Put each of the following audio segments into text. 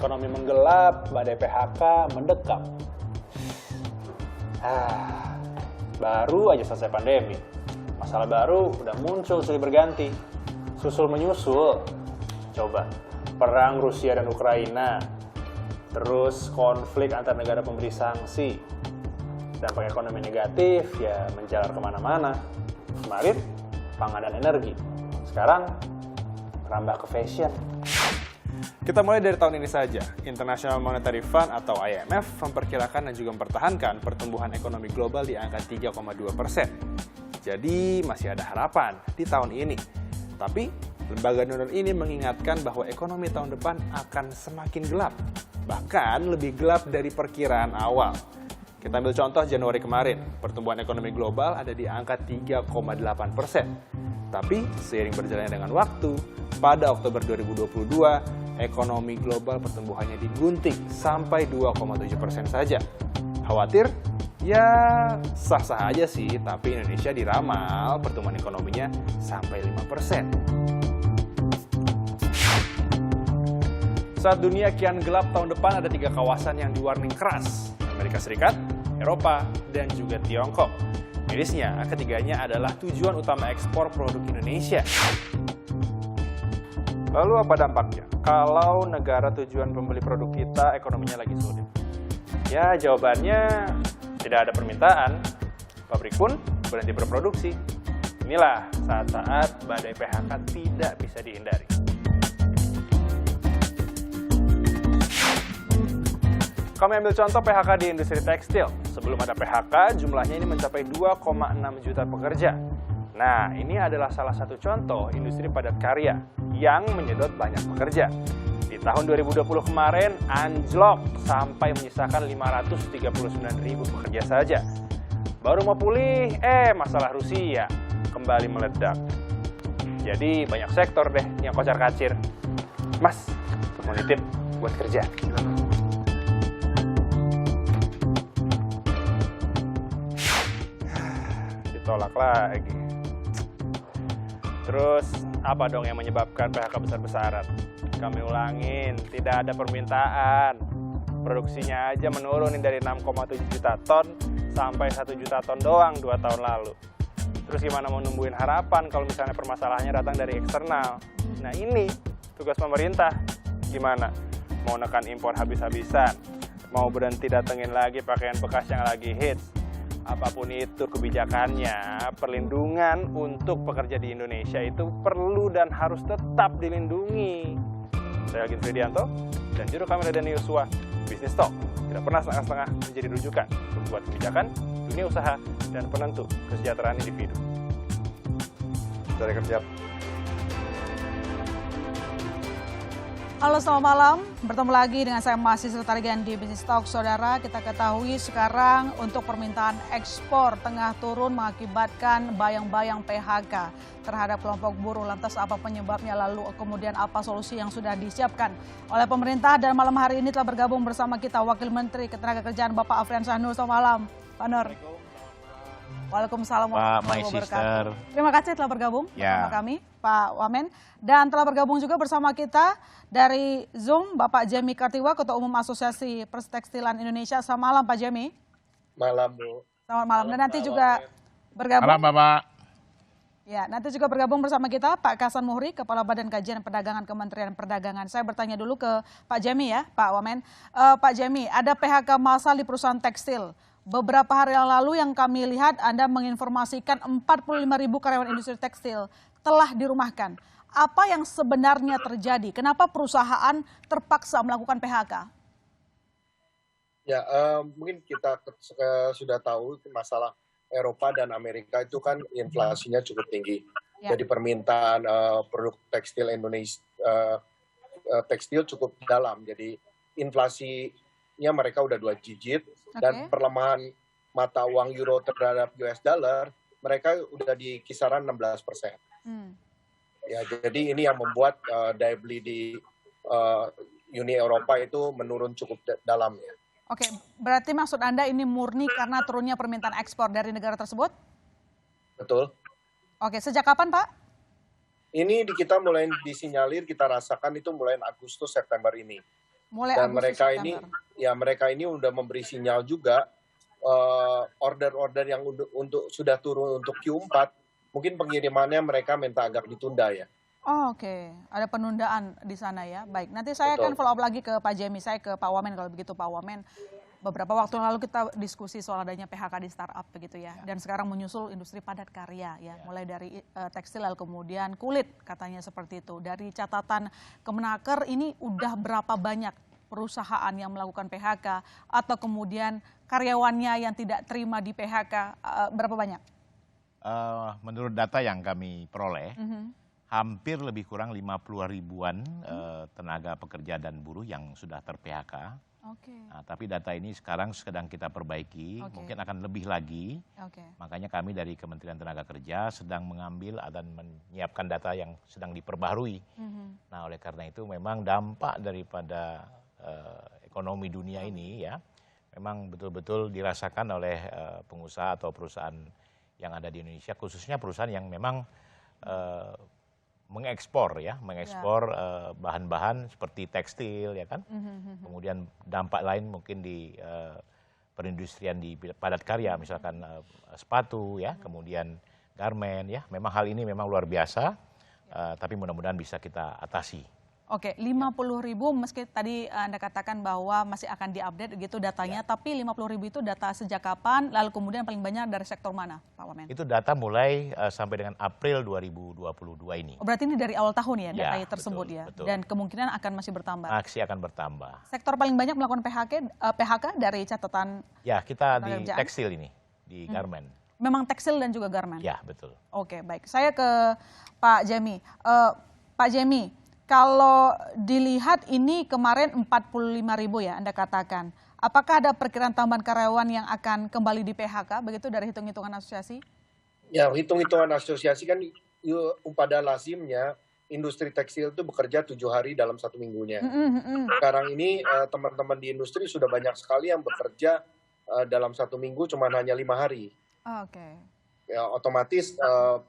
Ekonomi menggelap, badai PHK mendekam. Baru aja selesai pandemi. Masalah baru udah muncul silih berganti. Susul menyusul. Coba, perang Rusia dan Ukraina. Terus konflik antar negara pemberi sanksi. Dampak ekonomi negatif ya menjalar kemana-mana. Kemarin, pangan dan energi. Sekarang, merambah ke fashion. Kita mulai dari tahun ini saja. International Monetary Fund atau IMF memperkirakan dan juga mempertahankan pertumbuhan ekonomi global di angka 3,2%. Jadi masih ada harapan di tahun ini. Tapi lembaga donor ini mengingatkan bahwa ekonomi tahun depan akan semakin gelap. Bahkan lebih gelap dari perkiraan awal. Kita ambil contoh Januari kemarin, pertumbuhan ekonomi global ada di angka 3,8%. Tapi seiring berjalannya dengan waktu, pada Oktober 2022, ekonomi global pertumbuhannya digunting sampai 2,7% saja. Khawatir? Ya sah-sah aja sih, tapi Indonesia diramal pertumbuhan ekonominya sampai 5%. Saat dunia kian gelap tahun depan ada 3 kawasan yang di-warning keras. Amerika Serikat, Eropa, dan juga Tiongkok. Mirisnya, ketiganya adalah tujuan utama ekspor produk Indonesia. Lalu apa dampaknya? Kalau negara tujuan pembeli produk kita ekonominya lagi sulit? Ya jawabannya tidak ada permintaan, pabrik pun berhenti berproduksi. Inilah saat-saat badai PHK tidak bisa dihindari. Kami ambil contoh PHK di industri tekstil. Sebelum ada PHK, jumlahnya ini mencapai 2,6 juta pekerja. Nah, ini adalah salah satu contoh industri padat karya yang menyedot banyak pekerja. Di tahun 2020 kemarin, anjlok sampai menyisakan 539.000 pekerja saja. Baru mau pulih, masalah Rusia kembali meledak. Jadi banyak sektor deh yang kocar-kacir. Mas, mau nitip buat kerja. Ditolak lagi. Terus apa dong yang menyebabkan PHK besar-besaran? Kami ulangin, tidak ada permintaan. Produksinya aja menurun dari 6,7 juta ton sampai 1 juta ton doang 2 tahun lalu. Terus gimana mau numbuhin harapan kalau misalnya permasalahannya datang dari eksternal? Nah ini tugas pemerintah. Gimana? Mau nekan impor habis-habisan? Mau berhenti datengin lagi pakaian bekas yang lagi hits? Apapun itu kebijakannya, perlindungan untuk pekerja di Indonesia itu perlu dan harus tetap dilindungi. Saya Agin Fridianto dan juru kamera Dani Yusua, Business Talk tidak pernah setengah-setengah menjadi rujukan untuk membuat kebijakan, dunia usaha, dan penentu kesejahteraan individu. Dari kerja. Halo, selamat malam. Bertemu lagi dengan saya mahasiswa Tarigan di Business Talk. Saudara, kita ketahui sekarang untuk permintaan ekspor tengah turun mengakibatkan bayang-bayang PHK terhadap kelompok buruh. Lantas apa penyebabnya, lalu kemudian apa solusi yang sudah disiapkan oleh pemerintah? Dan malam hari ini telah bergabung bersama kita Wakil Menteri Ketenagakerjaan Bapak Afrian Syah Nur. Selamat malam, Pak Nur. Waalaikumsalam warahmatullahi wabarakatuh. Terima kasih telah bergabung bersama kami, Pak Wamen. Dan telah bergabung juga bersama kita dari Zoom, Bapak Jemi Kartiwa, Ketua Umum Asosiasi Perstekstilan Indonesia. Selamat malam, Pak Jemi. Malam, Bu. Selamat malam. Dan nanti juga bergabung. Malam, Bapak. Ya, nanti juga bergabung bersama kita Pak Kasan Muhri, Kepala Badan Kajian Perdagangan Kementerian Perdagangan. Saya bertanya dulu ke Pak Jemi ya, Pak Wamen. Pak Jemi, ada PHK massal di perusahaan tekstil. Beberapa hari yang lalu yang kami lihat Anda menginformasikan 45.000 karyawan industri tekstil telah dirumahkan. Apa yang sebenarnya terjadi? Kenapa perusahaan terpaksa melakukan PHK? Ya, mungkin kita sudah tahu masalah Eropa dan Amerika itu kan inflasinya cukup tinggi. Ya. Jadi permintaan produk tekstil Indonesia tekstil cukup dalam. Jadi inflasinya mereka udah 2 digit. Dan perlemahan mata uang euro terhadap US dollar, mereka udah di kisaran 16%. Ya, jadi ini yang membuat daya beli di Uni Eropa itu menurun cukup dalam ya. Oke, berarti maksud Anda ini murni karena turunnya permintaan ekspor dari negara tersebut? Betul. Oke, sejak kapan Pak? Ini kita mulai disinyalir, kita rasakan itu mulai Agustus September ini. Mulai Dan Agustus September. mereka ini udah memberi sinyal juga order-order yang untuk sudah turun untuk Q4, mungkin pengirimannya mereka minta agak ditunda ya. Oh, oke. Ada penundaan di sana ya. Baik, nanti saya akan follow up lagi ke Pak Jemi, saya ke Pak Wamen kalau begitu. Pak Wamen, beberapa waktu lalu kita diskusi soal adanya PHK di startup begitu ya. Dan sekarang menyusul industri padat karya ya. Mulai dari tekstil lalu kemudian kulit katanya seperti itu. Dari catatan Kemenaker ini udah berapa banyak perusahaan yang melakukan PHK atau kemudian karyawannya yang tidak terima di PHK, berapa banyak? Menurut data yang kami peroleh, hampir lebih kurang 50 ribuan tenaga pekerja dan buruh yang sudah ter-PHK. Nah, tapi data ini sekarang sedang kita perbaiki, mungkin akan lebih lagi. Makanya kami dari Kementerian Tenaga Kerja sedang mengambil dan menyiapkan data yang sedang diperbaharui. Nah, oleh karena itu memang dampak daripada ekonomi dunia ini ya, memang betul-betul dirasakan oleh pengusaha atau perusahaan yang ada di Indonesia, khususnya perusahaan yang memang mengekspor bahan-bahan seperti tekstil ya kan, kemudian dampak lain mungkin di perindustrian di padat karya, misalkan sepatu ya, kemudian garmen ya, memang hal ini memang luar biasa, tapi mudah-mudahan bisa kita atasi. Oke, 50 ribu meski tadi Anda katakan bahwa masih akan diupdate gitu datanya, tapi 50 ribu itu data sejak kapan, lalu kemudian paling banyak dari sektor mana Pak Wamen? Itu data mulai sampai dengan April 2022 ini. Oh, berarti ini dari awal tahun ya data tersebut betul, ya, betul. Dan kemungkinan akan masih bertambah. Masih akan bertambah. Sektor paling banyak melakukan PHK dari catatan? Ya, kita di tekstil ini, di garmen. Memang tekstil dan juga garmen? Ya, betul. Oke, baik. Saya ke Pak Jemi. Pak Jemi, kalau dilihat ini kemarin 45 ribu ya Anda katakan. Apakah ada perkiraan tambahan karyawan yang akan kembali di PHK begitu dari hitung-hitungan asosiasi? Ya, hitung-hitungan asosiasi kan pada lazimnya industri tekstil itu bekerja 7 hari dalam 1 minggunya. Sekarang ini teman-teman di industri sudah banyak sekali yang bekerja dalam 1 minggu cuma hanya 5 hari. Oke. Ya, otomatis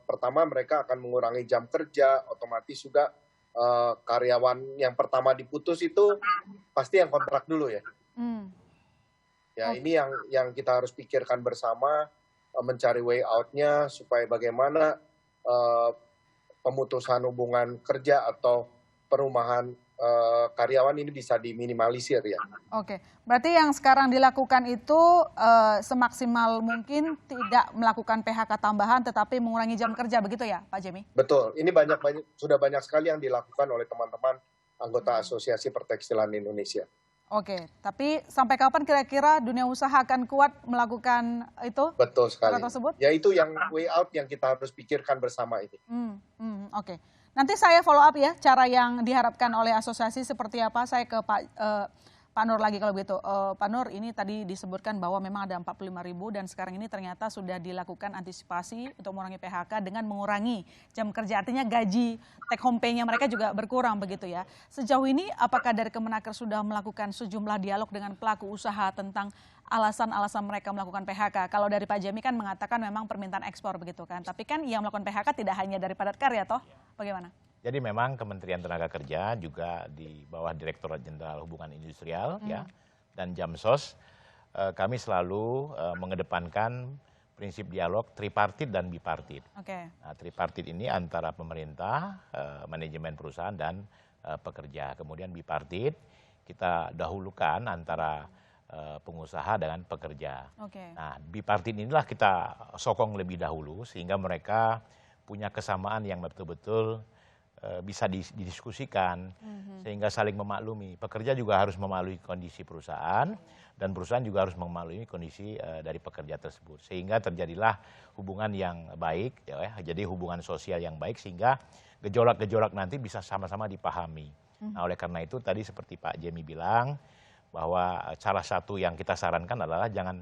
pertama mereka akan mengurangi jam kerja, otomatis juga karyawan yang pertama diputus itu pasti yang kontrak dulu ya. Ya, ini yang kita harus pikirkan bersama, mencari way out-nya supaya bagaimana pemutusan hubungan kerja atau perumahan karyawan ini bisa diminimalisir ya. Oke, berarti yang sekarang dilakukan itu semaksimal mungkin tidak melakukan PHK tambahan tetapi mengurangi jam kerja begitu ya Pak Jemi? Betul, ini sudah banyak sekali yang dilakukan oleh teman-teman anggota Asosiasi Pertekstilan Indonesia. Oke, tapi sampai kapan kira-kira dunia usaha akan kuat melakukan itu? Betul sekali. Tersebut? Ya itu yang way out yang kita harus pikirkan bersama ini. Oke. Nanti saya follow up ya, cara yang diharapkan oleh asosiasi seperti apa. Saya ke Pak Nur lagi kalau begitu. Pak Nur, ini tadi disebutkan bahwa memang ada 45 ribu dan sekarang ini ternyata sudah dilakukan antisipasi untuk mengurangi PHK dengan mengurangi jam kerja. Artinya gaji take home pay-nya mereka juga berkurang begitu ya. Sejauh ini apakah dari Kemenaker sudah melakukan sejumlah dialog dengan pelaku usaha tentang alasan-alasan mereka melakukan PHK? Kalau dari Pak Jemi kan mengatakan memang permintaan ekspor begitu kan. Tapi kan yang melakukan PHK tidak hanya dari padat karya toh, bagaimana? Jadi memang Kementerian Tenaga Kerja juga di bawah Direktorat Jenderal Hubungan Industrial ya dan Jamsos, kami selalu mengedepankan prinsip dialog tripartit dan bipartit. Nah, tripartit ini antara pemerintah, manajemen perusahaan dan pekerja. Kemudian bipartit kita dahulukan antara pengusaha dengan pekerja. Nah, bipartit inilah kita sokong lebih dahulu sehingga mereka punya kesamaan yang betul-betul bisa didiskusikan sehingga saling memaklumi. Pekerja juga harus memaklumi kondisi perusahaan dan perusahaan juga harus memaklumi kondisi dari pekerja tersebut. Sehingga terjadilah hubungan yang baik, ya, jadi hubungan sosial yang baik sehingga gejolak-gejolak nanti bisa sama-sama dipahami. Nah, oleh karena itu tadi seperti Pak Jemi bilang bahwa salah satu yang kita sarankan adalah jangan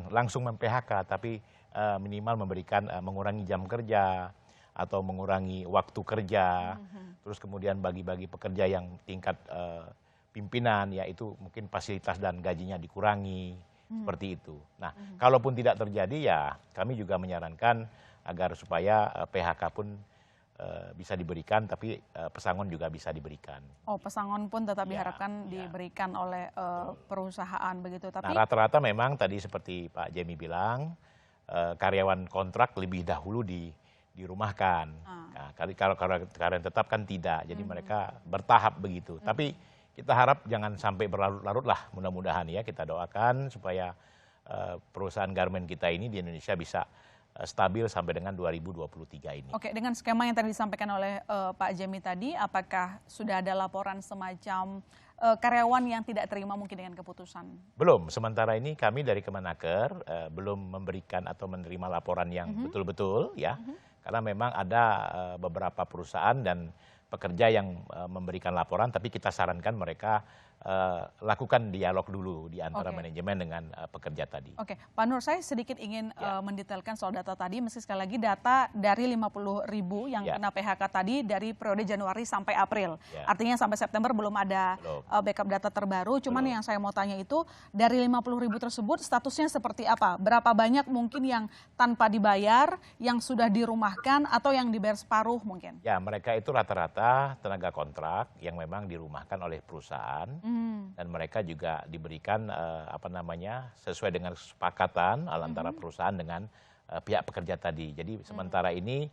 langsung mem-PHK tapi minimal memberikan mengurangi jam kerja atau mengurangi waktu kerja, terus kemudian bagi-bagi pekerja yang tingkat pimpinan, ya itu mungkin fasilitas dan gajinya dikurangi, seperti itu. Nah, kalaupun tidak terjadi ya kami juga menyarankan agar supaya PHK pun bisa diberikan, tapi pesangon juga bisa diberikan. Oh, pesangon pun tetap Ya, diharapkan diberikan oleh perusahaan begitu. Tapi Nah, rata-rata memang tadi seperti Pak Jemi bilang, karyawan kontrak lebih dahulu dirumahkan. Nah, kalau karyawan tetap kan tidak, jadi mereka bertahap begitu. Tapi kita harap jangan sampai berlarut-larut lah, mudah-mudahan ya, kita doakan supaya perusahaan garmen kita ini di Indonesia bisa stabil sampai dengan 2023 ini. Oke, dengan skema yang tadi disampaikan oleh Pak Jemi tadi, apakah sudah ada laporan semacam karyawan yang tidak terima mungkin dengan keputusan? Belum, sementara ini kami dari Kemenaker belum memberikan atau menerima laporan yang betul-betul ya, karena memang ada beberapa perusahaan dan pekerja yang memberikan laporan, tapi kita sarankan mereka lakukan dialog dulu di antara manajemen dengan pekerja tadi. Oke, Pak Nur, saya sedikit ingin mendetailkan soal data tadi, meski sekali lagi data dari 50.000 yang kena PHK tadi dari periode Januari sampai April. Artinya sampai September belum ada backup data terbaru, cuman yang saya mau tanya itu dari 50.000 tersebut statusnya seperti apa? Berapa banyak mungkin yang tanpa dibayar, yang sudah dirumahkan atau yang dibayar separuh mungkin? Ya, mereka itu rata-rata tenaga kontrak yang memang dirumahkan oleh perusahaan. Dan mereka juga diberikan sesuai dengan kesepakatan antara perusahaan dengan pihak pekerja tadi. Jadi sementara ini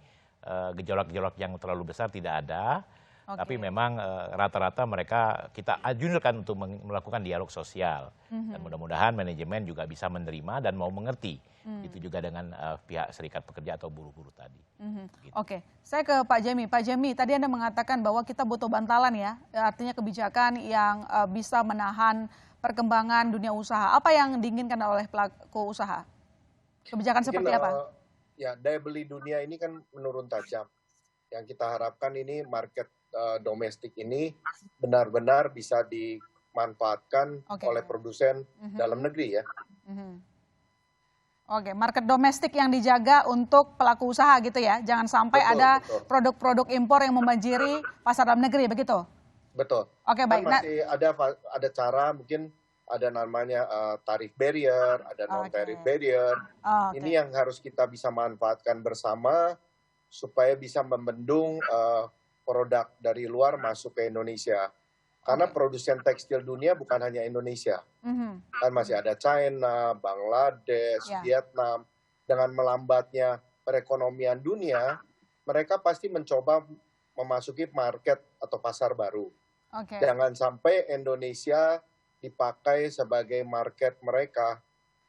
gejolak-gejolak yang terlalu besar tidak ada, tapi memang rata-rata mereka kita anjurkan untuk melakukan dialog sosial. Dan mudah-mudahan manajemen juga bisa menerima dan mau mengerti. Itu juga dengan pihak serikat pekerja atau buruh-buruh tadi. Gitu. Oke, saya ke Pak Jemi. Pak Jemi, tadi Anda mengatakan bahwa kita butuh bantalan ya, artinya kebijakan yang bisa menahan perkembangan dunia usaha. Apa yang diinginkan oleh pelaku usaha? Kebijakan seperti apa? Ya, daya beli dunia ini kan menurun tajam. Yang kita harapkan ini market domestik ini benar-benar bisa dimanfaatkan oleh produsen dalam negeri ya. Oke, market domestik yang dijaga untuk pelaku usaha gitu ya. Jangan sampai ada produk-produk impor yang membanjiri pasar dalam negeri, begitu? Betul. Oke, baik. Kan masih ada cara, mungkin ada namanya tarif barrier, ada non-tarif barrier. Ini yang harus kita bisa manfaatkan bersama supaya bisa membendung produk dari luar masuk ke Indonesia. Karena produsen tekstil dunia bukan hanya Indonesia. Kan masih ada China, Bangladesh, Vietnam. Dengan melambatnya perekonomian dunia, mereka pasti mencoba memasuki market atau pasar baru. Jangan sampai Indonesia dipakai sebagai market mereka.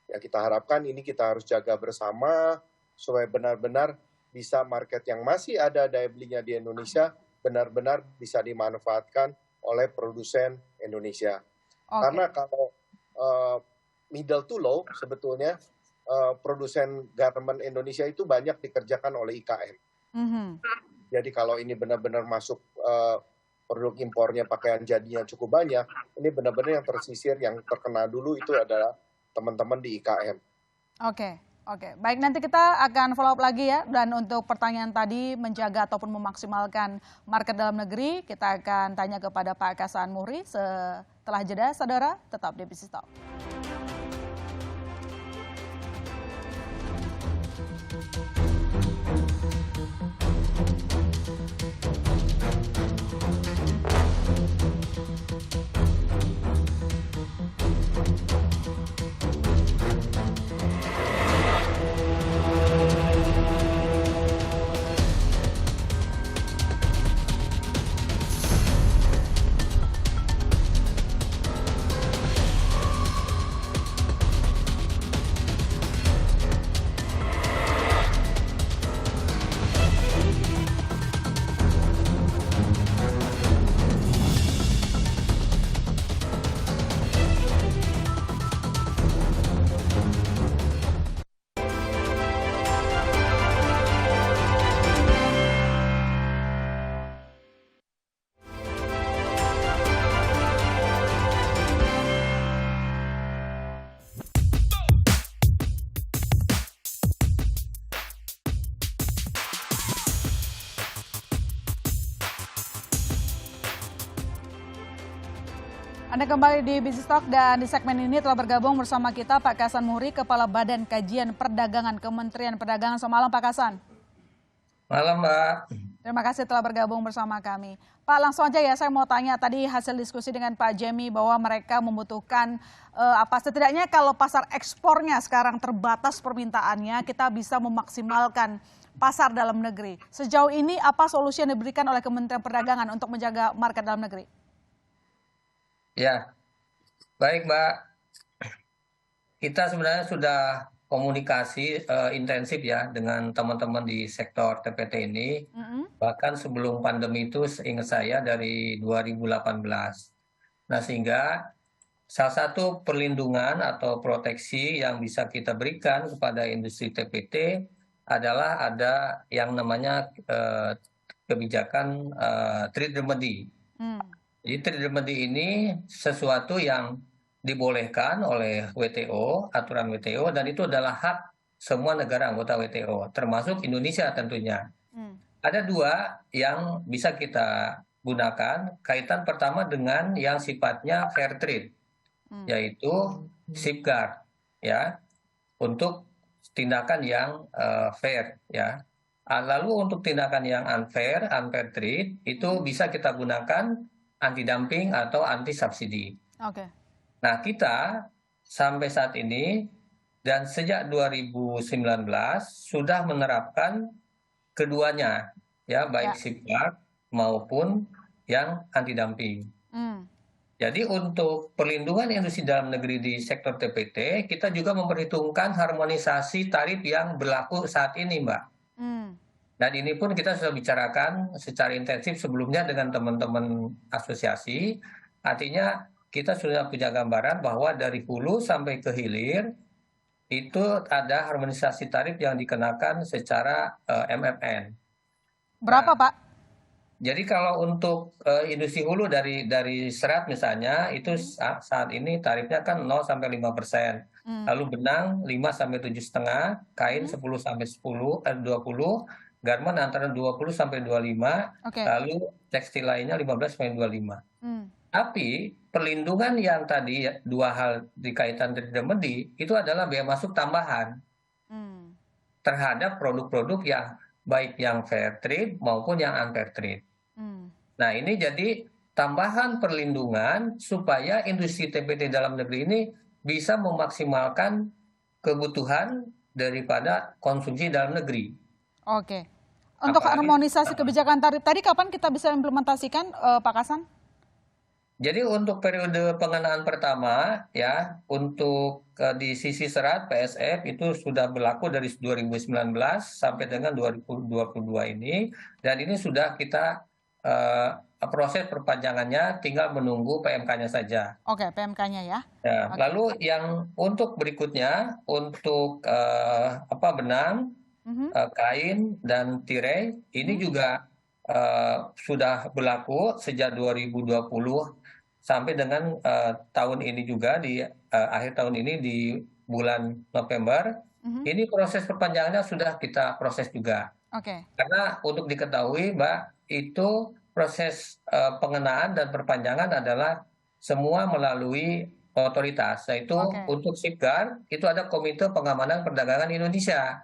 Ya, kita harapkan ini kita harus jaga bersama supaya benar-benar bisa market yang masih ada daya belinya di Indonesia benar-benar bisa dimanfaatkan oleh produsen Indonesia. Karena kalau middle to low sebetulnya produsen garment Indonesia itu banyak dikerjakan oleh IKM. Jadi kalau ini benar-benar masuk produk impornya pakaian jadinya cukup banyak, ini benar-benar yang tersisir, yang terkena dulu itu adalah teman-teman di IKM. Oke, baik, nanti kita akan follow up lagi ya. Dan untuk pertanyaan tadi menjaga ataupun memaksimalkan market dalam negeri, kita akan tanya kepada Pak Kasan Muhri setelah jeda. Saudara, tetap di Business Talk. Anda kembali di Business Talk dan di segmen ini telah bergabung bersama kita Pak Kasan Muhri, Kepala Badan Kajian Perdagangan Kementerian Perdagangan. Selamat malam Pak Kasan. Malam Mbak. Terima kasih telah bergabung bersama kami. Pak, langsung aja ya, saya mau tanya tadi hasil diskusi dengan Pak Jemi bahwa mereka membutuhkan setidaknya kalau pasar ekspornya sekarang terbatas permintaannya, kita bisa memaksimalkan pasar dalam negeri. Sejauh ini apa solusi yang diberikan oleh Kementerian Perdagangan untuk menjaga market dalam negeri? Ya, baik Mbak. Kita sebenarnya sudah komunikasi intensif ya dengan teman-teman di sektor TPT ini. Bahkan sebelum pandemi itu seingat saya dari 2018. Nah sehingga salah satu perlindungan atau proteksi yang bisa kita berikan kepada industri TPT adalah ada yang namanya kebijakan trade remedy. Jadi trade remedy ini sesuatu yang dibolehkan oleh WTO, aturan WTO, dan itu adalah hak semua negara anggota WTO, termasuk Indonesia tentunya. Ada dua yang bisa kita gunakan, kaitan pertama dengan yang sifatnya fair trade, yaitu safeguard, ya, untuk tindakan yang fair, ya. Lalu untuk tindakan yang unfair trade, itu bisa kita gunakan anti-dumping atau anti-subsidi. Oke. Nah, kita sampai saat ini dan sejak 2019 sudah menerapkan keduanya, ya, baik safeguard maupun yang anti-dumping. Jadi untuk perlindungan industri dalam negeri di sektor TPT, kita juga memperhitungkan harmonisasi tarif yang berlaku saat ini, Mbak. Dan ini pun kita sudah bicarakan secara intensif sebelumnya dengan teman-teman asosiasi, artinya kita sudah punya gambaran bahwa dari hulu sampai ke hilir itu ada harmonisasi tarif yang dikenakan secara MFN. Berapa, Pak? Jadi kalau untuk industri hulu dari serat misalnya itu saat ini tarifnya kan 0 sampai 5%. Lalu benang 5 sampai 7,5, kain 10 sampai 20, garment antara 20 sampai 25, lalu tekstil lainnya 15 sampai 25. Tapi perlindungan yang tadi dua hal dikaitan trade remedy itu adalah bea masuk tambahan terhadap produk-produk yang baik yang fair trade maupun yang unfair trade. Nah ini jadi tambahan perlindungan supaya industri TPT dalam negeri ini bisa memaksimalkan kebutuhan daripada konsumsi dalam negeri. Oke. Untuk harmonisasi kebijakan tarif tadi kapan kita bisa implementasikan, Pak Kasan? Jadi untuk periode pengenaan pertama ya untuk di sisi serat PSF itu sudah berlaku dari 2019 sampai dengan 2022 ini, dan ini sudah kita proses perpanjangannya tinggal menunggu PMK-nya saja. Oke, PMK-nya ya. Lalu yang untuk berikutnya untuk benang, kain dan tirai ini juga sudah berlaku sejak 2020 sampai dengan tahun ini juga di akhir tahun ini di bulan November. Ini proses perpanjangannya sudah kita proses juga. Karena untuk diketahui Mbak, itu proses pengenaan dan perpanjangan adalah semua melalui otoritas, yaitu untuk safeguard itu ada Komite Pengamanan Perdagangan Indonesia.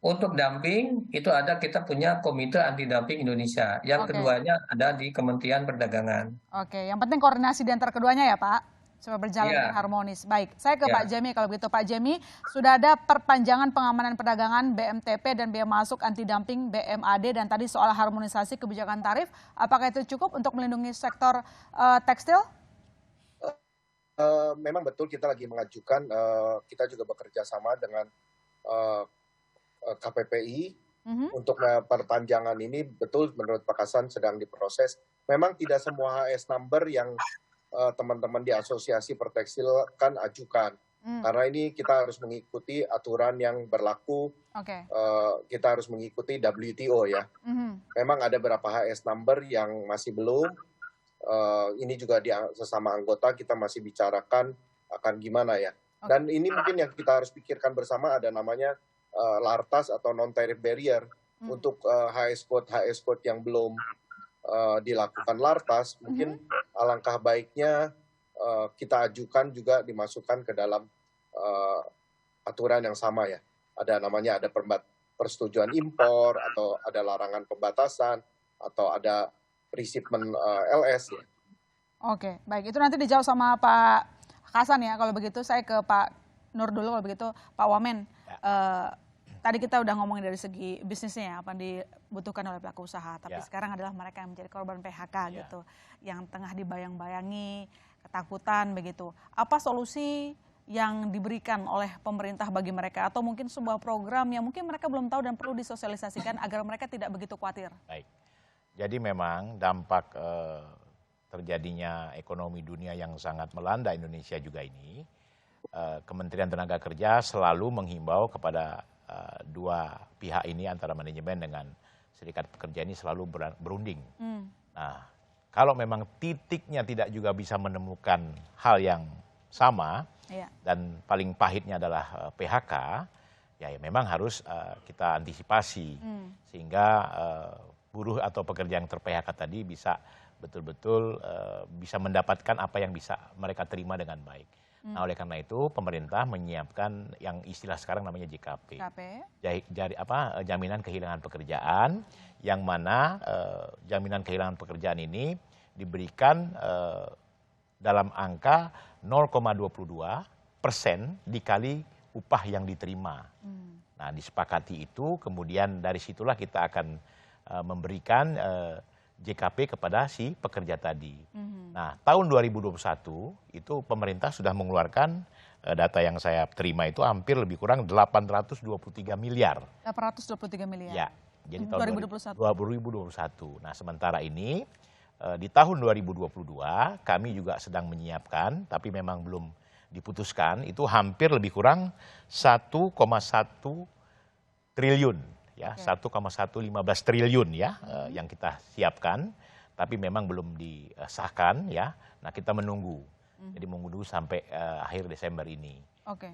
Untuk dumping itu ada kita punya Komite Anti Dumping Indonesia. Yang keduanya ada di Kementerian Perdagangan. Oke, yang penting koordinasi di antara keduanya ya Pak, supaya berjalan dengan harmonis. Baik, saya ke Pak Jemi kalau begitu. Pak Jemi, sudah ada perpanjangan pengamanan perdagangan BMTP dan bea masuk anti dumping BMAD, dan tadi soal harmonisasi kebijakan tarif, apakah itu cukup untuk melindungi sektor tekstil? Memang betul kita lagi mengajukan, kita juga bekerja sama dengan KPPI untuk perpanjangan ini. Betul, menurut Pak Kasan sedang diproses. Memang tidak semua HS number yang teman-teman di asosiasi pertekstil kan ajukan, karena ini kita harus mengikuti aturan yang berlaku. Kita harus mengikuti WTO ya. Memang ada beberapa HS number yang masih belum. Ini juga di sesama anggota kita masih bicarakan akan gimana ya. Dan ini mungkin yang kita harus pikirkan bersama, ada namanya LARTAS atau non-tariff barrier. Untuk HS code yang belum dilakukan LARTAS, mungkin alangkah baiknya kita ajukan juga dimasukkan ke dalam aturan yang sama ya. Ada namanya persetujuan impor atau ada larangan pembatasan atau ada reshipment LS ya. Oke, baik. Itu nanti dijawab sama Pak Hasan ya. Kalau begitu saya ke Pak Nur dulu. Kalau begitu Pak Wamen. Tadi kita udah ngomongin dari segi bisnisnya apa yang dibutuhkan oleh pelaku usaha. Tapi sekarang adalah mereka yang menjadi korban PHK gitu. Yang tengah dibayang-bayangi, ketakutan begitu. Apa solusi yang diberikan oleh pemerintah bagi mereka? Atau mungkin sebuah program yang mungkin mereka belum tahu dan perlu disosialisasikan agar mereka tidak begitu khawatir? Baik. Jadi memang dampak terjadinya ekonomi dunia yang sangat melanda Indonesia juga ini, Kementerian Tenaga Kerja selalu menghimbau kepada dua pihak ini, antara manajemen dengan serikat pekerja ini selalu berunding. Nah, kalau memang titiknya tidak juga bisa menemukan hal yang sama, dan paling pahitnya adalah PHK, ya memang harus kita antisipasi sehingga buruh atau pekerja yang ter-PHK tadi bisa betul-betul bisa mendapatkan apa yang bisa mereka terima dengan baik. Nah, oleh karena itu pemerintah menyiapkan yang istilah sekarang namanya JKP. Jaminan kehilangan pekerjaan, yang mana jaminan kehilangan pekerjaan ini diberikan dalam angka 0,22% dikali upah yang diterima. Nah, disepakati itu, kemudian dari situlah kita akan memberikan JKP kepada si pekerja tadi. Nah, tahun 2021 itu pemerintah sudah mengeluarkan data yang saya terima itu hampir lebih kurang 823 miliar. 823 miliar. Ya, jadi tahun 2021. Nah, sementara ini di tahun 2022 kami juga sedang menyiapkan, tapi memang belum diputuskan, itu hampir lebih kurang 1,1 triliun. Ya, 1,115 triliun ya yang kita siapkan, tapi memang belum disahkan ya. Nah, kita menunggu. Jadi menunggu sampai akhir Desember ini.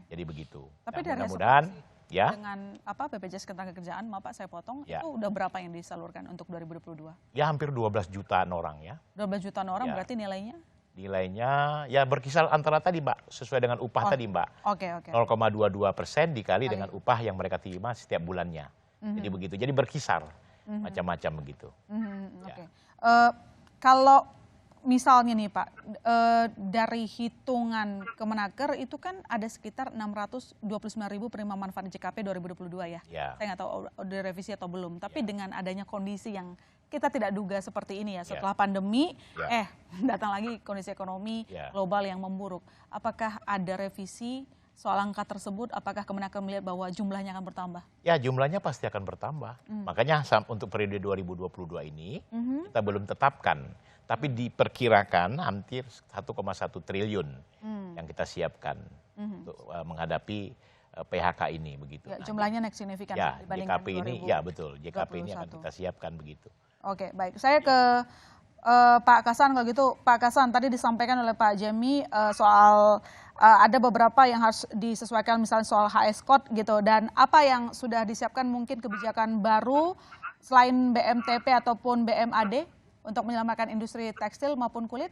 Jadi begitu. Tapi dari mudah-mudahan ya dengan BPJS Ketenagakerjaan, maaf Pak saya potong, itu udah berapa yang disalurkan untuk 2022? Ya hampir 12 jutaan orang ya. 12 jutaan orang berarti nilainya? Nilainya ya berkisar antara tadi Mbak, sesuai dengan upah tadi Mbak. 0,22% dikali dengan upah yang mereka terima setiap bulannya. Jadi begitu, jadi berkisar macam-macam begitu. Kalau misalnya nih Pak, dari hitungan Kemenaker itu kan ada sekitar 629.000 penerima manfaat JKP 2022 ya. Saya nggak tahu udah revisi atau belum, tapi dengan adanya kondisi yang kita tidak duga seperti ini ya, setelah pandemi, datang lagi kondisi ekonomi global yang memburuk. Apakah ada revisi soal angka tersebut? Apakah Kemenaker melihat bahwa jumlahnya akan bertambah? Ya, jumlahnya pasti akan bertambah. Makanya untuk periode 2022 ini kita belum tetapkan, tapi diperkirakan hampir 1,1 triliun yang kita siapkan untuk menghadapi PHK ini begitu. Ya, jumlahnya naik signifikan dibandingkan JKP ini, ya betul, JKP ini akan kita siapkan begitu. Oke, baik. Saya ke Pak Kasan kalau gitu. Pak Kasan, tadi disampaikan oleh Pak Jemi soal ada beberapa yang harus disesuaikan, misalnya soal HS Code gitu, dan apa yang sudah disiapkan mungkin kebijakan baru selain BMTP ataupun BMAD untuk menyelamatkan industri tekstil maupun kulit?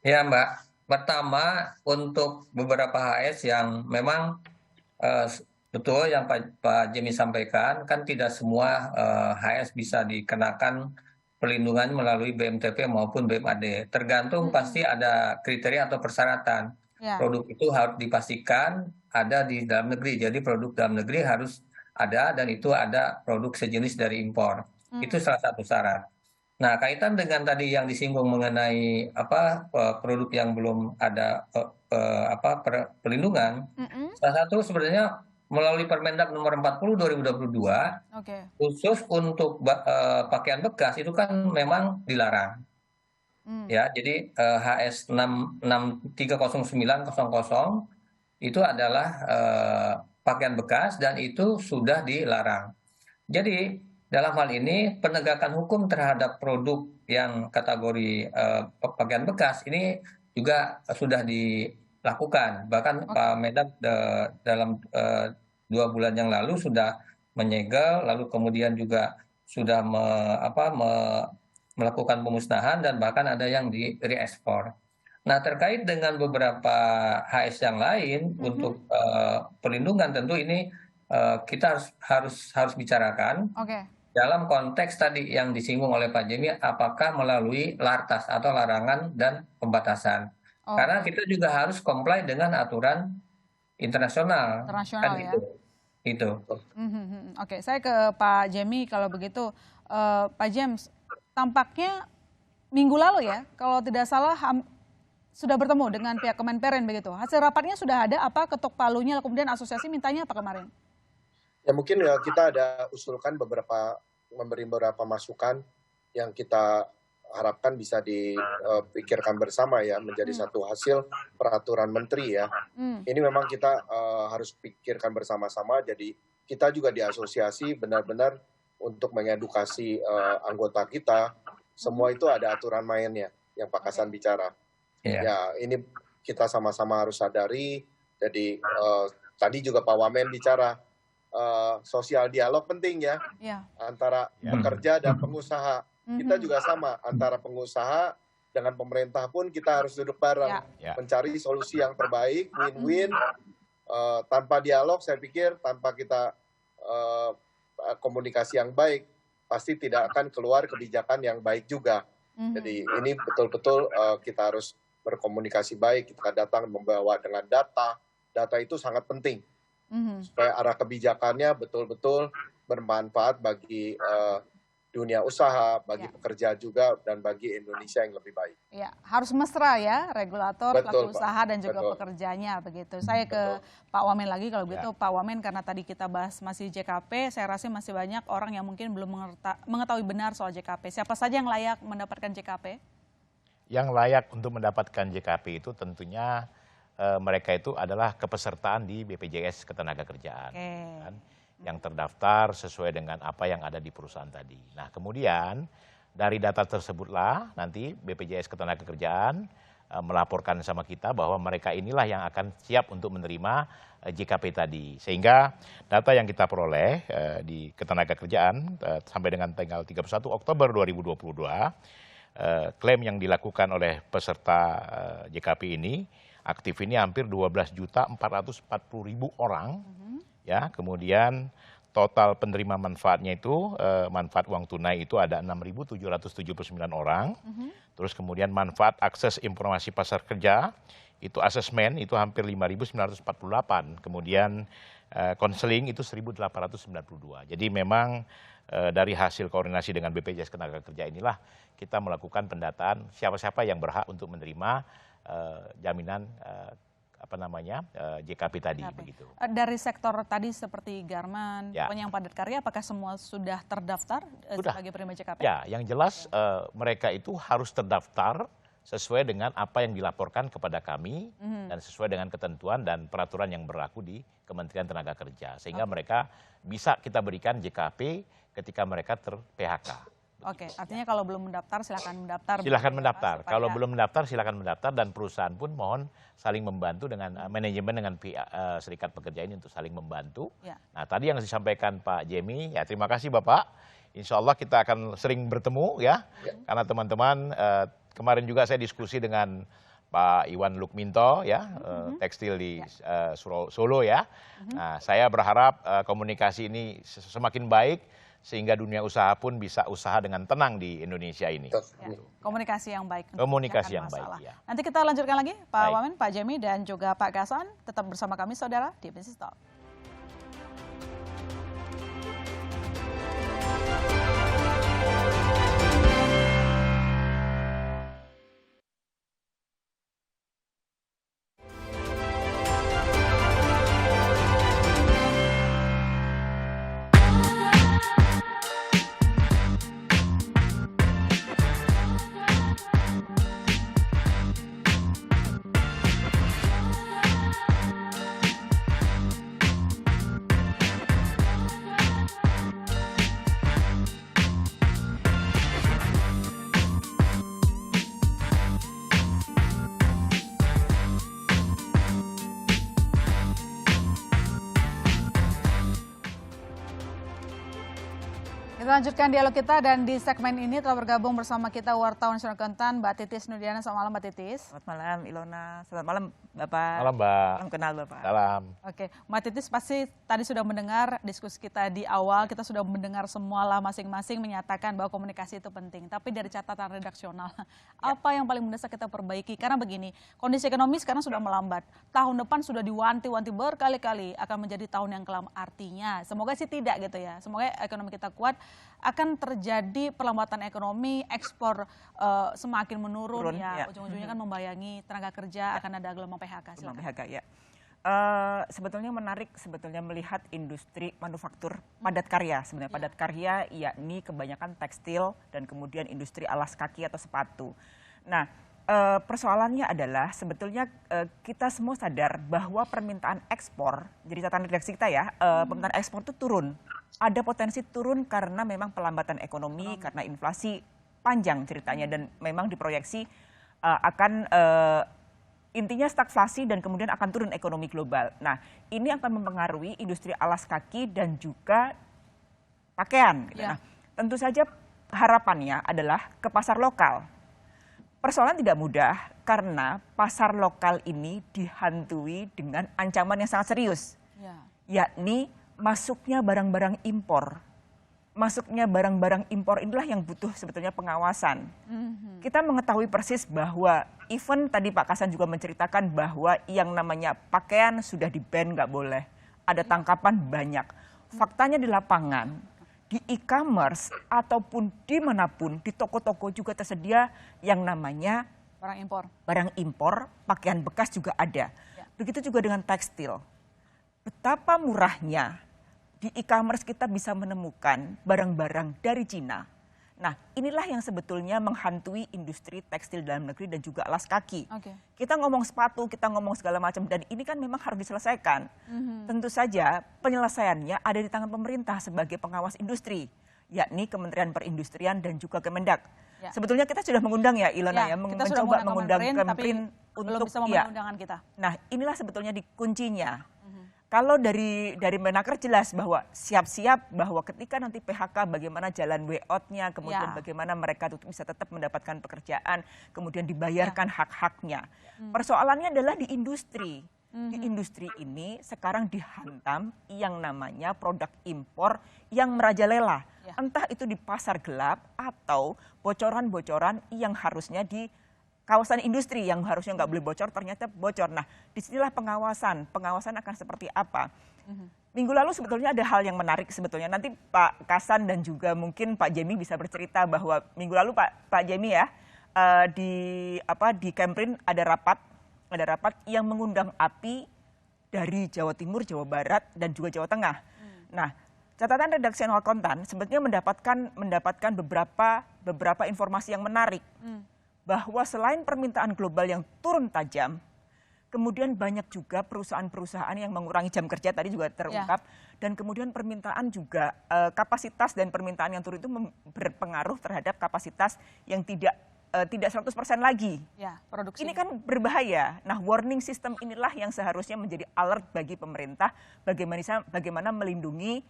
Ya Mbak, pertama untuk beberapa HS yang memang betul yang Pak Jemi sampaikan, kan tidak semua HS bisa dikenakan perlindungan melalui BMTP maupun BMAD. Tergantung pasti ada kriteria atau persyaratan. Produk itu harus dipastikan ada di dalam negeri. Jadi produk dalam negeri harus ada, dan itu ada produk sejenis dari impor. Itu salah satu syarat. Nah, kaitan dengan tadi yang disinggung mengenai produk yang belum ada perlindungan, salah satu sebenarnya melalui Permendag nomor 40 2022, khusus untuk pakaian bekas itu kan memang dilarang. Ya, jadi HS 630900 itu adalah pakaian bekas dan itu sudah dilarang. Jadi dalam hal ini penegakan hukum terhadap produk yang kategori pakaian bekas ini juga sudah dilakukan. Bahkan Pak Mendag dalam 2 bulan yang lalu sudah menyegel, lalu kemudian juga sudah melakukan pemusnahan dan bahkan ada yang direekspor. Nah, terkait dengan beberapa HS yang lain untuk perlindungan, tentu ini kita harus bicarakan Oke. dalam konteks tadi yang disinggung oleh Pak Jemi, apakah melalui lartas atau larangan dan pembatasan. Oh, Karena kita juga harus comply dengan aturan internasional. internasional Kan ya. Itu. Oke, saya ke Pak Jemi kalau begitu. Pak James, tampaknya minggu lalu ya, kalau tidak salah sudah bertemu dengan pihak Kemenperin begitu. Hasil rapatnya sudah ada, apa ketuk palunya, kemudian asosiasi mintanya apa kemarin? Ya mungkin ya kita ada usulkan memberi beberapa masukan yang kita harapkan bisa dipikirkan bersama ya, menjadi satu hasil peraturan menteri ya. Ini memang kita harus pikirkan bersama-sama, jadi kita juga di asosiasi benar-benar untuk mengedukasi anggota kita, semua itu ada aturan mainnya yang Pak Kasan bicara. Ya ini kita sama-sama harus sadari, jadi tadi juga Pak Wamen bicara, sosial dialog penting ya, antara pekerja dan pengusaha. Kita juga sama, antara pengusaha dengan pemerintah pun kita harus duduk bareng, mencari solusi yang terbaik, win-win. Tanpa dialog saya pikir, tanpa kita komunikasi yang baik, pasti tidak akan keluar kebijakan yang baik juga. Jadi ini betul-betul kita harus berkomunikasi baik, kita datang membawa dengan data itu sangat penting. Supaya arah kebijakannya betul-betul bermanfaat bagi dunia usaha, bagi pekerja juga, dan bagi Indonesia yang lebih baik. Ya, harus mesra ya, regulator, pelaku usaha, dan juga pekerjanya begitu. Saya ke Pak Wamen lagi kalau begitu. Pak Wamen, karena tadi kita bahas masih JKP, saya rasa masih banyak orang yang mungkin belum mengetahui benar soal JKP. Siapa saja yang layak mendapatkan JKP? Yang layak untuk mendapatkan JKP itu tentunya mereka itu adalah kepesertaan di BPJS Ketenagakerjaan. Kan? Yang terdaftar sesuai dengan apa yang ada di perusahaan tadi. Nah kemudian dari data tersebutlah nanti BPJS Ketenagakerjaan melaporkan sama kita bahwa mereka inilah yang akan siap untuk menerima JKP tadi. Sehingga data yang kita peroleh di Ketenagakerjaan sampai dengan tanggal 31 Oktober 2022, klaim yang dilakukan oleh peserta JKP ini, aktif ini hampir 12.440.000 orang. Ya, kemudian total penerima manfaatnya itu, manfaat uang tunai itu ada 6.779 orang. Terus kemudian manfaat akses informasi pasar kerja, itu asesmen itu hampir 5.948. Kemudian konseling itu 1.892. Jadi memang dari hasil koordinasi dengan BPJS Ketenagakerjaan inilah kita melakukan pendataan siapa-siapa yang berhak untuk menerima jaminan JKP tadi begitu. Dari sektor tadi seperti garmen, pokoknya yang padat karya, apakah semua sudah terdaftar sebagai penerima JKP? Ya, yang jelas mereka itu harus terdaftar sesuai dengan apa yang dilaporkan kepada kami dan sesuai dengan ketentuan dan peraturan yang berlaku di Kementerian Tenaga Kerja, sehingga mereka bisa kita berikan JKP ketika mereka ter-PHK. Oke, artinya kalau belum mendaftar silakan mendaftar. Silakan mendaftar. Kalau belum mendaftar silakan mendaftar, dan perusahaan pun mohon saling membantu dengan manajemen dengan pihak serikat pekerja ini untuk saling membantu. Nah tadi yang disampaikan Pak Jemi, ya terima kasih Bapak. Insya Allah kita akan sering bertemu ya, karena teman-teman kemarin juga saya diskusi dengan Pak Iwan Lukminto ya, tekstil di Solo ya. Nah saya berharap komunikasi ini semakin baik, sehingga dunia usaha pun bisa usaha dengan tenang di Indonesia ini. Komunikasi yang baik. Komunikasi yang baik, ya. Nanti kita lanjutkan lagi, Pak Wamen, Pak Jemi, dan juga Pak Kasan. Tetap bersama kami, saudara, di Business Talk. Lanjutkan dialog kita dan di segmen ini telah bergabung bersama kita wartawan nasional Kontan Mbak Titis Nudiana. Selamat malam Mbak Titis. Selamat malam Ilona, selamat malam Bapak. Malam Mbak. Salam kenal Bapak. Salam. Oke, Mbak Titis pasti tadi sudah mendengar diskusi kita di awal, kita sudah mendengar semualah masing-masing menyatakan bahwa komunikasi itu penting. Tapi dari catatan redaksional, apa yang paling mendesak kita perbaiki? Karena begini, kondisi ekonomi sekarang sudah melambat. Tahun depan sudah diwanti-wanti berkali-kali akan menjadi tahun yang kelam, artinya. Semoga sih tidak gitu ya, semoga ekonomi kita kuat. Akan terjadi perlambatan ekonomi, ekspor semakin menurun ya. Ujung-ujungnya kan membayangi tenaga kerja, akan ada gelombang PHK. Silakan. PHK ya. Sebetulnya menarik sebetulnya melihat industri manufaktur padat karya sebenarnya. Padat karya yakni kebanyakan tekstil dan kemudian industri alas kaki atau sepatu. Nah, persoalannya adalah sebetulnya kita semua sadar bahwa permintaan ekspor, jadi catatan redaksi kita ya, permintaan ekspor itu turun. Ada potensi turun karena memang pelambatan ekonomi, karena inflasi panjang ceritanya dan memang diproyeksi akan intinya stagflasi dan kemudian akan turun ekonomi global. Nah, ini akan mempengaruhi industri alas kaki dan juga pakaian. Gitu. Nah, tentu saja harapannya adalah ke pasar lokal. Persoalan tidak mudah karena pasar lokal ini dihantui dengan ancaman yang sangat serius, yakni masuknya barang-barang impor. Masuknya barang-barang impor inilah yang butuh sebetulnya pengawasan. Kita mengetahui persis bahwa even tadi Pak Kasan juga menceritakan bahwa yang namanya pakaian sudah di-ban, nggak boleh. Ada tangkapan banyak. Faktanya di lapangan, di e-commerce ataupun dimanapun, di toko-toko juga tersedia yang namanya barang impor, pakaian bekas juga ada. Begitu juga dengan tekstil. Betapa murahnya di e-commerce kita bisa menemukan barang-barang dari Cina. Nah, inilah yang sebetulnya menghantui industri tekstil dalam negeri dan juga alas kaki. Kita ngomong sepatu, kita ngomong segala macam, dan ini kan memang harus diselesaikan. Tentu saja penyelesaiannya ada di tangan pemerintah sebagai pengawas industri, yakni Kementerian Perindustrian dan juga Kemendak. Sebetulnya kita sudah mengundang ya Ilona ya, mencoba mengundang Kemenprin untuk bisa memenuhi undangan kita. Nah, inilah sebetulnya di kuncinya. Kalau dari Menaker jelas bahwa siap-siap bahwa ketika nanti PHK bagaimana jalan way out-nya, kemudian bagaimana mereka bisa tetap mendapatkan pekerjaan, kemudian dibayarkan hak-haknya. Persoalannya adalah di industri. Di industri ini sekarang dihantam yang namanya produk impor yang merajalela. Entah itu di pasar gelap atau bocoran-bocoran yang harusnya di kawasan industri yang harusnya nggak boleh bocor ternyata bocor. Nah, disinilah pengawasan akan seperti apa. Minggu lalu sebetulnya ada hal yang menarik sebetulnya. Nanti Pak Kasan dan juga mungkin Pak Jemi bisa bercerita bahwa minggu lalu Pak Jemi ya di Kemrin ada rapat yang mengundang API dari Jawa Timur, Jawa Barat dan juga Jawa Tengah. Nah, catatan redaksional Kontan sebetulnya mendapatkan beberapa informasi yang menarik. Bahwa selain permintaan global yang turun tajam, kemudian banyak juga perusahaan-perusahaan yang mengurangi jam kerja tadi juga terungkap, dan kemudian permintaan juga kapasitas dan permintaan yang turun itu berpengaruh terhadap kapasitas yang tidak 100% lagi. Produksi. Ini kan berbahaya. Nah, warning system inilah yang seharusnya menjadi alert bagi pemerintah bagaimana melindungi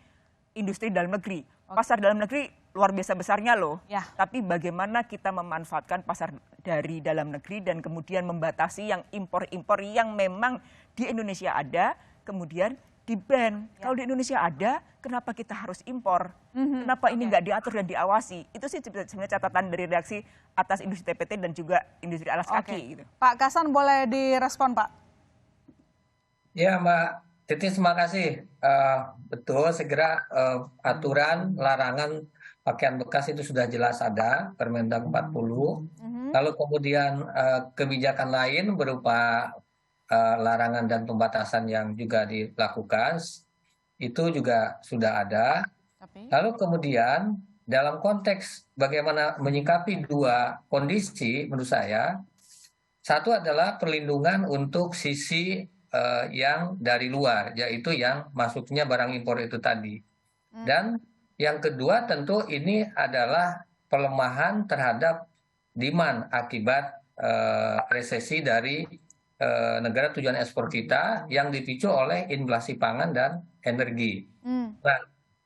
industri dalam negeri. Pasar dalam negeri luar biasa besarnya loh. Tapi bagaimana kita memanfaatkan pasar dari dalam negeri dan kemudian membatasi yang impor-impor yang memang di Indonesia ada, kemudian di-ban. Kalau di Indonesia ada, kenapa kita harus impor? Kenapa ini nggak diatur dan diawasi? Itu sih sebenarnya catatan dari redaksi atas industri TPT dan juga industri alas kaki. Gitu. Pak Kasan boleh direspon Pak? Ya Mbak Titis, terima kasih. Betul, segera aturan larangan pakaian bekas itu sudah jelas ada, Permendag 40. Lalu kemudian kebijakan lain berupa larangan dan pembatasan yang juga dilakukan, itu juga sudah ada. Lalu kemudian dalam konteks bagaimana menyikapi dua kondisi menurut saya, satu adalah perlindungan untuk sisi yang dari luar, yaitu yang masuknya barang impor itu tadi. Dan yang kedua tentu ini adalah pelemahan terhadap demand akibat resesi dari negara tujuan ekspor kita yang dipicu oleh inflasi pangan dan energi. Nah,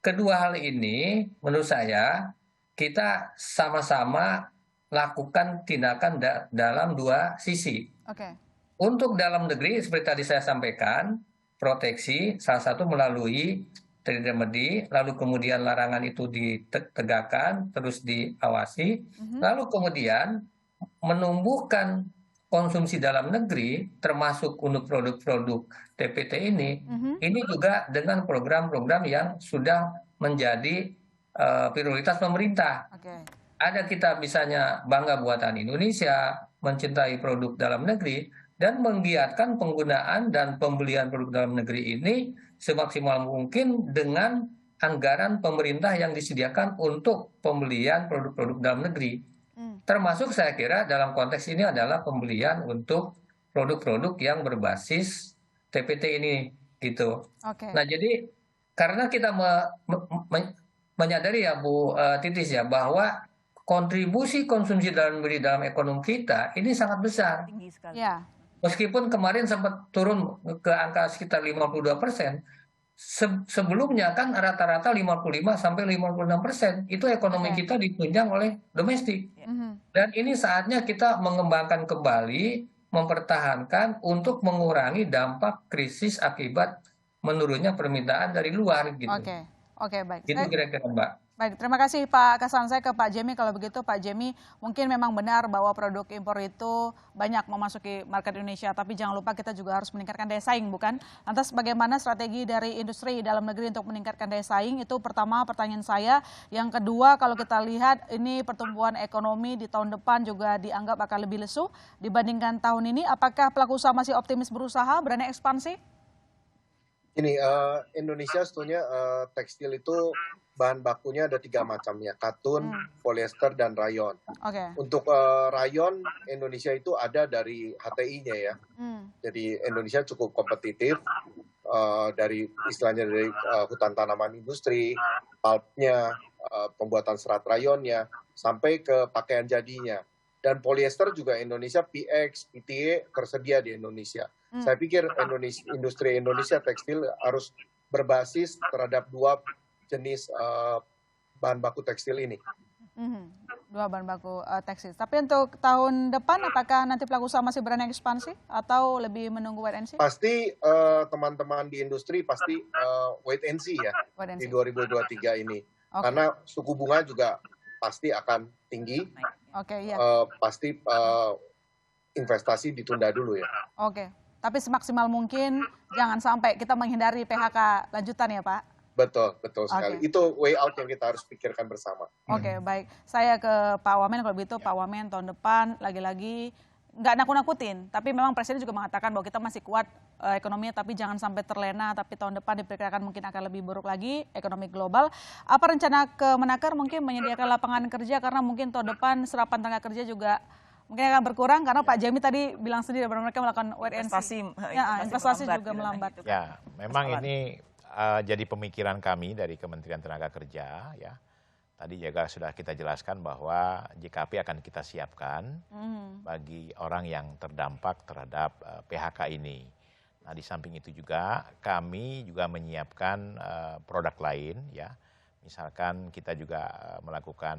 kedua hal ini menurut saya kita sama-sama lakukan tindakan dalam dua sisi. Oke. Untuk dalam negeri seperti tadi saya sampaikan, proteksi salah satu melalui trade remedy, lalu kemudian larangan itu ditegakkan, terus diawasi, lalu kemudian menumbuhkan konsumsi dalam negeri, termasuk untuk produk-produk TPT ini juga dengan program-program yang sudah menjadi prioritas pemerintah. Oke. Ada kita misalnya bangga buatan Indonesia, mencintai produk dalam negeri, dan menggiatkan penggunaan dan pembelian produk dalam negeri ini semaksimal mungkin dengan anggaran pemerintah yang disediakan untuk pembelian produk-produk dalam negeri. Termasuk saya kira dalam konteks ini adalah pembelian untuk produk-produk yang berbasis TPT ini gitu. Oke. Nah jadi karena kita menyadari ya Bu Titis ya bahwa kontribusi konsumsi dalam negeri dalam ekonomi kita ini sangat besar. Tinggi sekali. Ya. Meskipun kemarin sempat turun ke angka sekitar 52%, sebelumnya kan rata-rata 55 sampai 56%. Itu ekonomi kita ditunjang oleh domestik. Dan ini saatnya kita mengembangkan kembali, mempertahankan untuk mengurangi dampak krisis akibat menurunnya permintaan dari luar gitu. Oke, baik. Itu kira-kira Mbak. Baik, terima kasih Pak Kasan. Saya ke Pak Jemi. Kalau begitu Pak Jemi, mungkin memang benar bahwa produk impor itu banyak memasuki market Indonesia, tapi jangan lupa kita juga harus meningkatkan daya saing, bukan? Lantas bagaimana strategi dari industri dalam negeri untuk meningkatkan daya saing? Itu pertama pertanyaan saya. Yang kedua, kalau kita lihat ini pertumbuhan ekonomi di tahun depan juga dianggap akan lebih lesu dibandingkan tahun ini. Apakah pelaku usaha masih optimis berusaha, berani ekspansi? Ini Indonesia sebetulnya tekstil itu bahan bakunya ada 3 macamnya, katun, polyester, dan rayon. Untuk rayon, Indonesia itu ada dari HTI-nya ya. Jadi Indonesia cukup kompetitif dari istilahnya dari hutan tanaman industri, pulpnya, pembuatan serat rayonnya, sampai ke pakaian jadinya. Dan polyester juga Indonesia PX, PTA tersedia di Indonesia. Saya pikir industri Indonesia tekstil harus berbasis terhadap 2 jenis bahan baku tekstil ini. 2 bahan baku tekstil. Tapi untuk tahun depan apakah nanti pelaku usaha masih berani ekspansi atau lebih menunggu wait and see? Pasti teman-teman di industri pasti wait and see ya di 2023 ini. Karena suku bunga juga pasti akan tinggi. Pasti investasi ditunda dulu ya. Tapi semaksimal mungkin jangan sampai kita menghindari PHK lanjutan ya Pak? Betul sekali. Itu way out yang kita harus pikirkan bersama. Baik. Saya ke Pak Wamen, kalau begitu Pak Wamen tahun depan lagi-lagi nggak nakut-nakutin, tapi memang Presiden juga mengatakan bahwa kita masih kuat ekonominya, tapi jangan sampai terlena, tapi tahun depan diperkirakan mungkin akan lebih buruk lagi ekonomi global. Apa rencana Kemenaker mungkin menyediakan lapangan kerja, karena mungkin tahun depan serapan tenaga kerja juga mungkin akan berkurang, karena Pak Jemi tadi bilang sendiri bahwa mereka melakukan wait and see. Investasi juga melambat. Ya, memang ini jadi pemikiran kami dari Kementerian Tenaga Kerja ya. Tadi juga sudah kita jelaskan bahwa JKP akan kita siapkan bagi orang yang terdampak terhadap PHK ini. Nah, di samping itu juga kami juga menyiapkan produk lain ya. Misalkan kita juga melakukan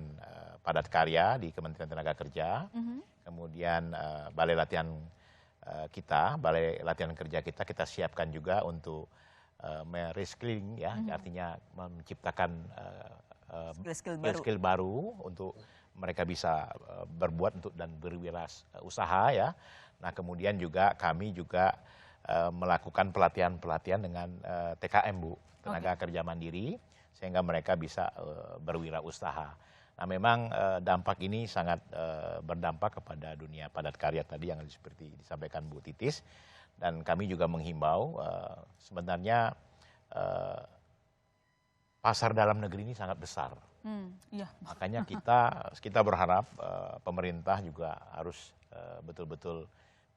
padat karya di Kementerian Tenaga Kerja. Kemudian balai latihan kerja kita siapkan juga untuk reskilling ya, artinya menciptakan skill baru untuk mereka bisa berbuat untuk dan berwirausaha ya. Nah, kemudian juga kami juga melakukan pelatihan dengan TKM Bu, tenaga kerja mandiri, sehingga mereka bisa berwirausaha. Nah, memang dampak ini sangat berdampak kepada dunia padat karya tadi yang seperti disampaikan Bu Titis. Dan kami juga menghimbau sebenarnya pasar dalam negeri ini sangat besar. Makanya kita berharap pemerintah juga harus betul-betul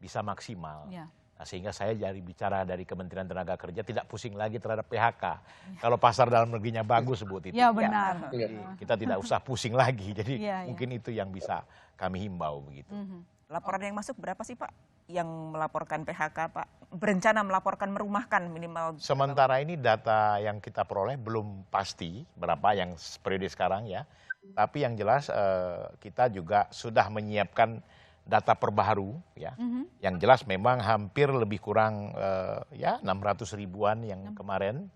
bisa maksimal. Nah, sehingga saya bicara dari Kementerian Tenaga Kerja tidak pusing lagi terhadap PHK. Kalau pasar dalam negerinya bagus Bu Titi. Ya benar. Kita tidak usah pusing lagi. Jadi mungkin itu yang bisa kami himbau begitu. Laporan yang masuk berapa sih Pak? yang melaporkan PHK, Pak? Berencana melaporkan merumahkan minimal? Sementara ini data yang kita peroleh belum pasti berapa yang periode sekarang ya. Tapi yang jelas kita juga sudah menyiapkan data terbaru ya. Yang jelas memang hampir lebih kurang ya 600 ribuan yang kemarin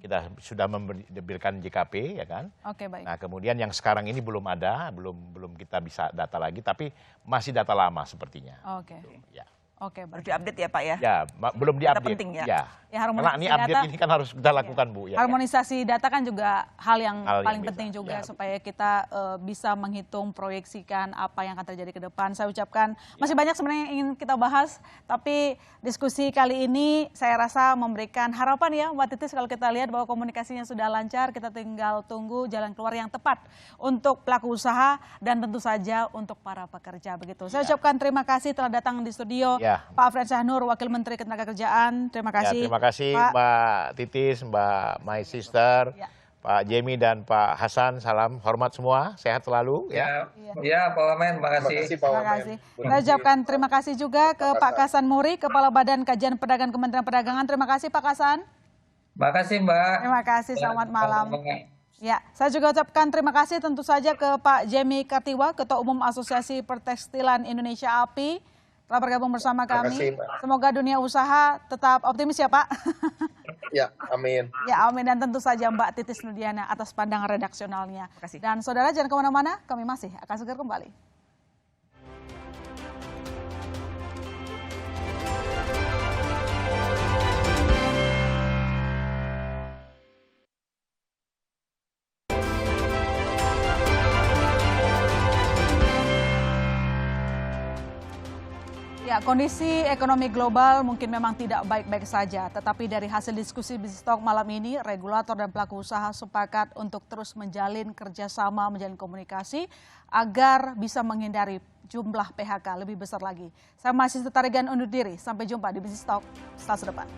kita sudah memberikan JKP ya kan. Oke, baik. Nah, kemudian yang sekarang ini belum ada, belum kita bisa data lagi, tapi masih data lama sepertinya. Oke. Ya. Oke, Harus baik. diupdate ya, Pak ya? Ya, belum Data diupdate. penting ya? Ya, Karena harmonisasi ini update data. ini kan harus kita lakukan Bu. Ya. Harmonisasi data kan juga hal yang Hal yang paling bisa. penting juga Ya. supaya kita bisa menghitung, proyeksikan apa yang akan terjadi ke depan. Saya ucapkan masih banyak sebenarnya yang ingin kita bahas, tapi diskusi kali ini saya rasa memberikan harapan ya Mbak Titis, kalau kita lihat bahwa komunikasinya sudah lancar, kita tinggal tunggu jalan keluar yang tepat untuk pelaku usaha dan tentu saja untuk para pekerja begitu. Saya ucapkan terima kasih telah datang di studio Ya. Pak Alfred Syahnur, Wakil Menteri Ketenagakerjaan. Terima Ya, kasih. terima kasih Pak. Mbak Titis, Mbak My Sister, Ya. Pak Jamie dan Pak Hasan. Salam hormat semua, sehat selalu ya. Ya, Pak Wamen, Terima makasih. kasih Pak Terima Wamen. kasih. Saya ucapkan terima kasih juga ke Pak Kasan Muri, Kepala Badan Kajian Pedagang Kementerian Perdagangan. Terima kasih Pak Kasan. Makasih, Mbak. Terima kasih, selamat malam. Mbak. Ya, saya juga ucapkan terima kasih tentu saja ke Pak Jamie Kartiwa, Ketua Umum Asosiasi Pertekstilan Indonesia API, telah bergabung bersama Terima kami. kasih, Mbak. Semoga dunia usaha tetap optimis ya Pak. Ya, amin. Ya, amin. Dan tentu saja Mbak Titis Nudiana atas pandangan redaksionalnya. Terima kasih. Dan saudara jangan kemana-mana, kami masih akan segera kembali. Ya, kondisi ekonomi global mungkin memang tidak baik-baik saja, tetapi dari hasil diskusi Business Talk malam ini, regulator dan pelaku usaha sepakat untuk terus menjalin kerjasama, menjalin komunikasi, agar bisa menghindari jumlah PHK lebih besar lagi. Saya masih Tarigan undur diri, sampai jumpa di Business Talk Selasa depan.